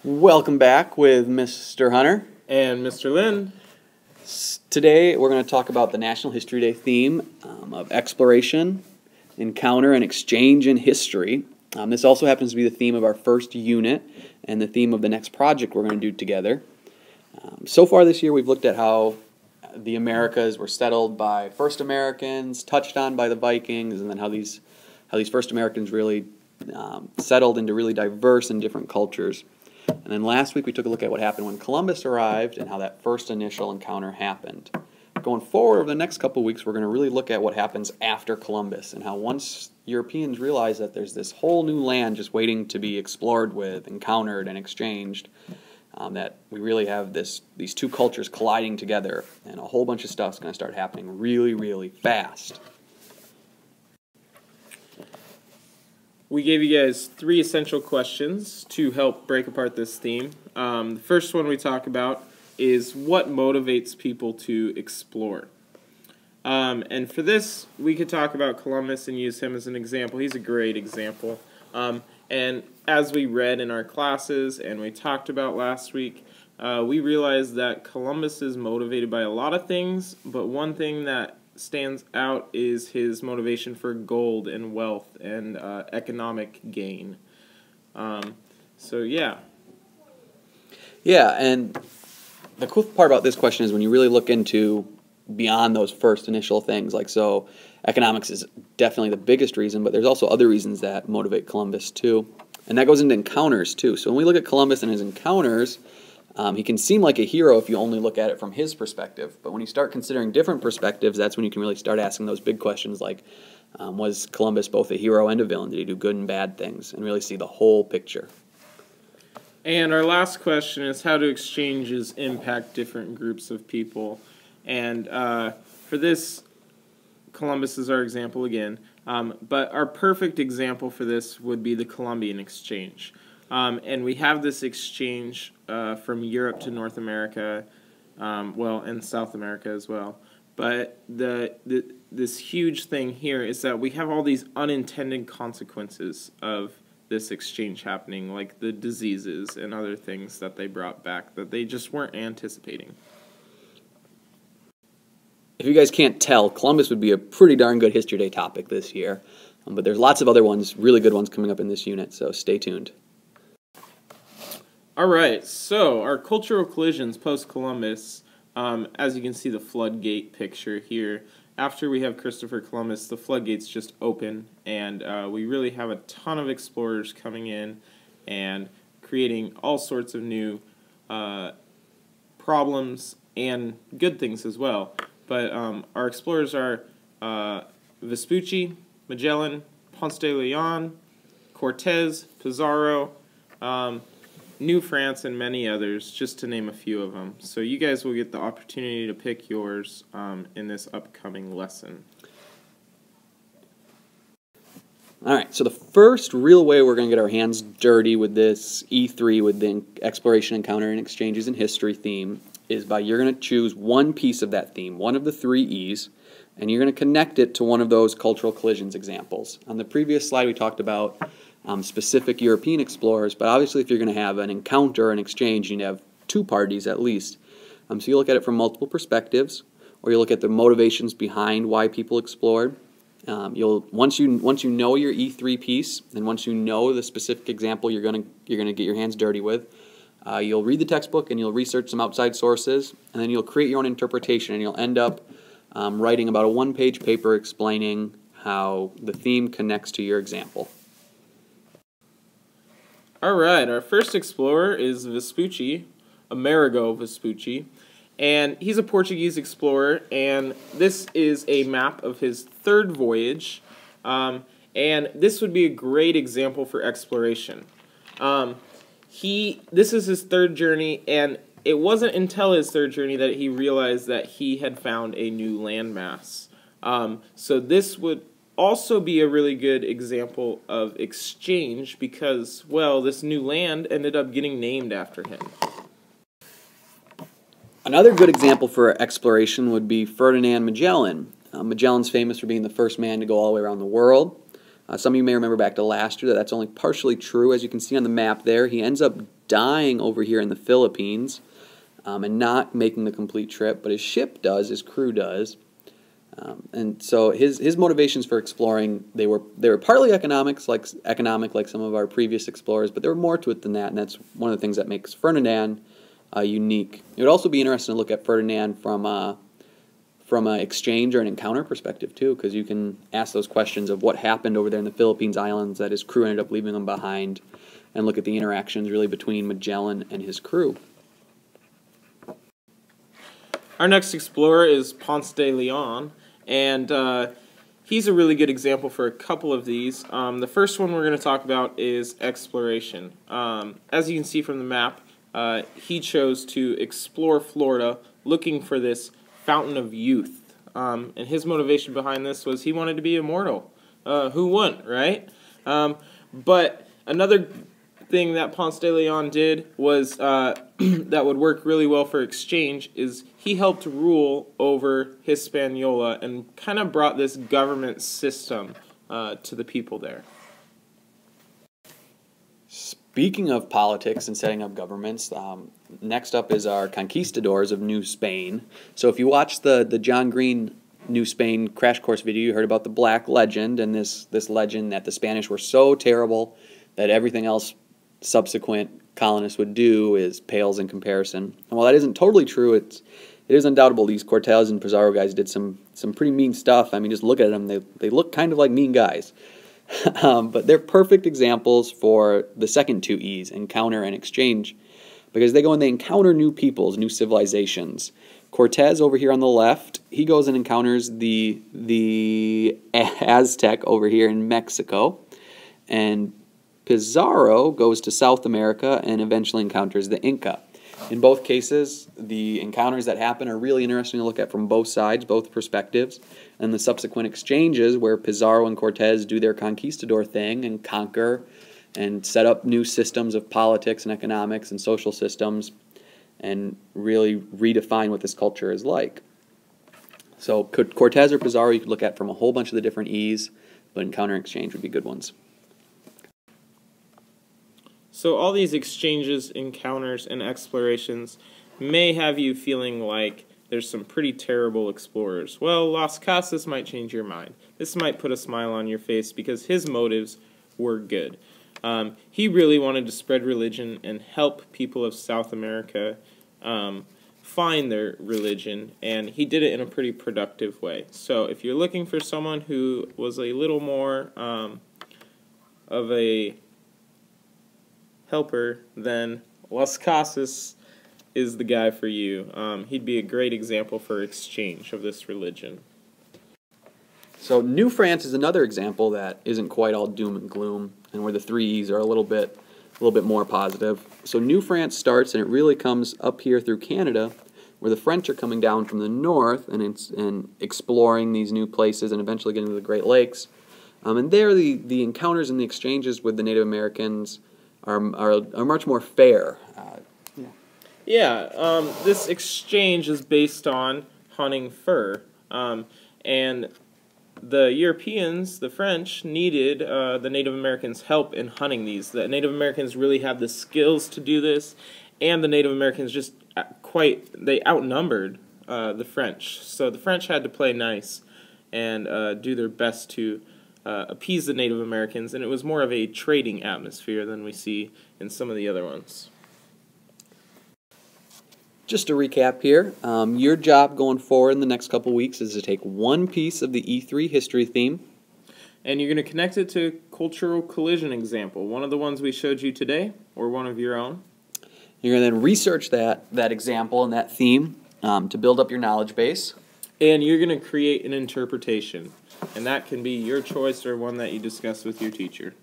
Welcome back with Mr. Hunter. And Mr. Lynn. Today we're going to talk about the National History Day theme of exploration, encounter, and exchange in history. This also happens to be the theme of our first unit and the theme of the next project we're going to do together. So far this year we've looked at how the Americas were settled by first Americans, touched on by the Vikings, and then how these first Americans really settled into really diverse and different cultures. And then last week we took a look at what happened when Columbus arrived and how that first initial encounter happened. Going forward over the next couple of weeks, we're going to really look at what happens after Columbus and how once Europeans realize that there's this whole new land just waiting to be explored with, encountered, and exchanged, that we really have these two cultures colliding together, and a whole bunch of stuff's going to start happening really, really fast. We gave you guys 3 essential questions to help break apart this theme. The first one we talk about is what motivates people to explore. And for this, we could talk about Columbus and use him as an example. He's a great example. And as we read in our classes and we talked about last week, we realized that Columbus is motivated by a lot of things, but one thing that stands out is his motivation for gold and wealth and economic gain. Yeah, and the cool part about this question is when you really look into beyond those first initial things, so economics is definitely the biggest reason, but there's also other reasons that motivate Columbus too, and that goes into encounters too. So when we look at Columbus and his encounters, he can seem like a hero if you only look at it from his perspective. But when you start considering different perspectives, that's when you can really start asking those big questions like, was Columbus both a hero and a villain? Did he do good and bad things? And really see the whole picture. And our last question is how do exchanges impact different groups of people? And for this, Columbus is our example again. But our perfect example for this would be the Columbian Exchange. And we have this exchange from Europe to North America, and South America as well. But this huge thing here is that we have all these unintended consequences of this exchange happening, like the diseases and other things that they brought back that they just weren't anticipating. If you guys can't tell, Columbus would be a pretty darn good History Day topic this year. But there's lots of other ones, really good ones coming up in this unit, so stay tuned. Alright, so our cultural collisions post-Columbus, as you can see the floodgate picture here, after we have Christopher Columbus, the floodgates just open, and we really have a ton of explorers coming in and creating all sorts of new problems and good things as well. But our explorers are Vespucci, Magellan, Ponce de Leon, Cortez, Pizarro, New France, and many others, just to name a few of them. So you guys will get the opportunity to pick yours in this upcoming lesson. Alright, so the first real way we're going to get our hands dirty with this E3, with the exploration, encounter, and exchanges in history theme, is by you're going to choose one piece of that theme, one of the 3 E's, and you're going to connect it to one of those cultural collisions examples. On the previous slide we talked about specific European explorers, but obviously if you're going to have an encounter, an exchange, you need to have 2 parties at least. So you look at it from multiple perspectives, or you look at the motivations behind why people explored. Once you know your E3 piece, and once you know the specific example you're going to get your hands dirty with, you'll read the textbook and you'll research some outside sources, and then you'll create your own interpretation, and you'll end up writing about a 1-page paper explaining how the theme connects to your example. Alright, our first explorer is Vespucci, Amerigo Vespucci, and he's a Portuguese explorer, and this is a map of his 3rd voyage, and this would be a great example for exploration. This is his 3rd journey, and it wasn't until his 3rd journey that he realized that he had found a new landmass. So this would also be a really good example of exchange because, well, this new land ended up getting named after him. Another good example for exploration would be Ferdinand Magellan. Magellan's famous for being the first man to go all the way around the world. Some of you may remember back to last year that that's only partially true. As you can see on the map there, he ends up dying over here in the Philippines and not making the complete trip, but his ship does, his crew does. And so his motivations for exploring, they were partly economic like some of our previous explorers, but there were more to it than that, and that's one of the things that makes Ferdinand unique. It would also be interesting to look at Ferdinand from an exchange or an encounter perspective too, because you can ask those questions of what happened over there in the Philippines Islands that his crew ended up leaving him behind, and look at the interactions really between Magellan and his crew. Our next explorer is Ponce de Leon, and he's a really good example for a couple of these. The first one we're going to talk about is exploration. As you can see from the map, he chose to explore Florida looking for this fountain of youth. And his motivation behind this was he wanted to be immortal. Who wouldn't, right? But another thing that Ponce de Leon did was that would work really well for exchange is he helped rule over Hispaniola and kind of brought this government system to the people there. Speaking of politics and setting up governments, next up is our conquistadors of New Spain. So if you watch the John Green New Spain crash course video, you heard about the Black Legend, and this legend that the Spanish were so terrible that everything else subsequent colonists would do pales in comparison. And while that isn't totally true, it is undoubtable these Cortez and Pizarro guys did some pretty mean stuff. I mean, just look at them; they look kind of like mean guys. But they're perfect examples for the second two E's, encounter and exchange, because they go and they encounter new peoples, new civilizations. Cortez over here on the left, he goes and encounters the Aztec over here in Mexico, and Pizarro goes to South America and eventually encounters the Inca. In both cases, the encounters that happen are really interesting to look at from both sides, both perspectives, and the subsequent exchanges where Pizarro and Cortez do their conquistador thing and conquer and set up new systems of politics and economics and social systems and really redefine what this culture is like. So Cortez or Pizarro you could look at from a whole bunch of the different E's, but encounter and exchange would be good ones. So all these exchanges, encounters, and explorations may have you feeling like there's some pretty terrible explorers. Well, Las Casas might change your mind. This might put a smile on your face because his motives were good. He really wanted to spread religion and help people of South America find their religion, and he did it in a pretty productive way. So if you're looking for someone who was a little more of a helper, then Las Casas is the guy for you. He'd be a great example for exchange of this religion. So New France is another example that isn't quite all doom and gloom, and where the three E's are a little bit more positive. So New France starts, and it really comes up here through Canada, where the French are coming down from the north and exploring these new places and eventually getting to the Great Lakes. And there, the encounters and the exchanges with the Native Americans are much more fair. This exchange is based on hunting fur, and the Europeans, the French, needed the Native Americans' help in hunting these. The Native Americans really have the skills to do this, and the Native Americans just they outnumbered the French. So the French had to play nice and do their best to appease the Native Americans, and it was more of a trading atmosphere than we see in some of the other ones. Just to recap here, your job going forward in the next couple weeks is to take one piece of the E3 history theme, and you're going to connect it to cultural collision example, one of the ones we showed you today, or one of your own. You're going to then research that example and that theme to build up your knowledge base. And you're going to create an interpretation, and that can be your choice or one that you discuss with your teacher.